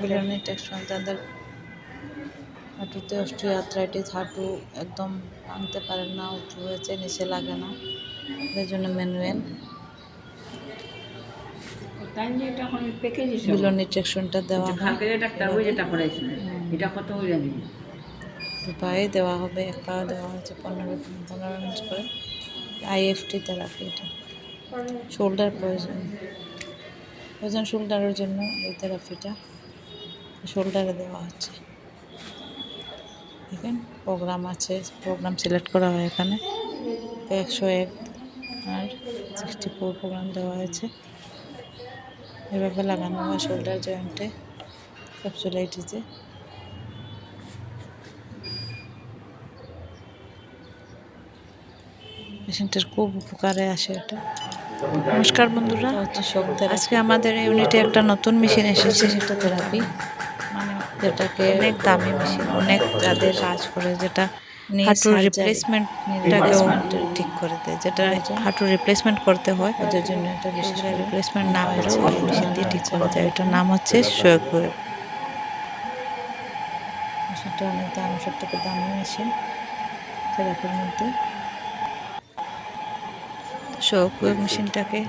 বিলিয়নের টেকশন তাদের হাঁটুতে অস্টিওআর্থ্রাইটিস, হাঁটু একদম ভাঙতে পারেন না, উঁচু হয়েছে, নিচে লাগে না, এর জন্য ম্যানুয়াল বিলিয়নের টেকশনটা দেওয়া হয়। পায়ে দেওয়া হবে, এক পায়ে দেওয়া হয়েছে 15 মিনিট করে। আইএফটি থেরাপি, এটা শোল্ডার প্রয়োজন শোল্ডারের জন্য এই থেরাপিটা শোল্ডারে দেওয়া হচ্ছে। দেখেন প্রোগ্রাম আছে, প্রোগ্রাম সিলেক্ট করা হয় এখানে 101 আর 64 প্রোগ্রাম দেওয়া হয়েছে। এভাবে লাগানো হয় শোল্ডার জয়েন্টে, ক্যাপসুলাইটিসে। পেশেন্টের খুব উপকারে আসে এটা। নমস্কার বন্ধুরা, আজকে আমাদের ইউনিটে একটা নতুন মেশিন এসেছে, সেটা থেরাপি, মানে যেটাকে অনেক দামি মেশিন, অনেক যাদের কাজ করে, যেটা হাঁটুর রিপ্লেসমেন্টটাকেও ঠিক করে দেয়, যেটা হাঁটুর রিপ্লেসমেন্ট করতে হয় ওদের জন্য এটা বিশেষ করে রিপ্লেসমেন্ট না করেও এই মেশিন দিয়ে ঠিক করে দেয়। এটার নাম হচ্ছে শোকওয়েভ। মেশিনটা অনেক দামি, সব থেকে দামি মেশিন থেরাপির মধ্যে। শোকওয়েভ মেশিনটাকে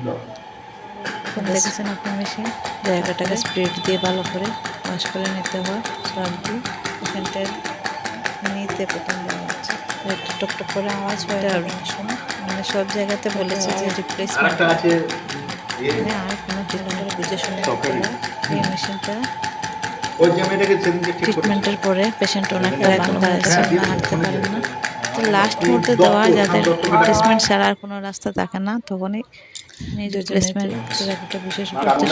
দেখেছেন আপনি, মেশিন জায়গাটাকে স্প্রিট দিয়ে ভালো করে ওয়াশ করে নিতে হয়। সার দিয়ে পেশেন্টের নিতে প্রথম দেওয়া হচ্ছে, একটা টকটক করে আওয়াজ হয় অনেক সময়। আমরা সব জায়গাতে বলেছি যে রিপ্লেসমেন্ট আর কোনো ট্রিটমেন্টের বুঝে শুনে এই মেশিনটা ট্রিটমেন্টের পরে পেশেন্ট অনেকটা ভালো হয়েছে, হাঁটতে পারেন না। তো লাস্ট মুহূর্তে দেওয়া, যাদের রিপ্লেসমেন্ট ছাড়া আর কোনো রাস্তা থাকে না, তখনই রিপ্লেসমেন্ট থেরাপিটা বিশেষ করতে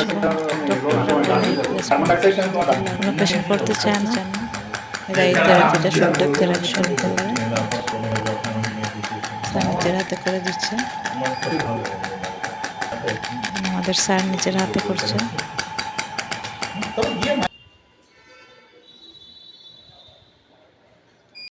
কোনো পেশেন্ট করতে চায় না, এরা এই থেরাপিটা শোল্ডার থেরাপি নিতে পারে। নিজের হাতে করে দিচ্ছে, আমাদের স্যার নিজের হাতে করছেন।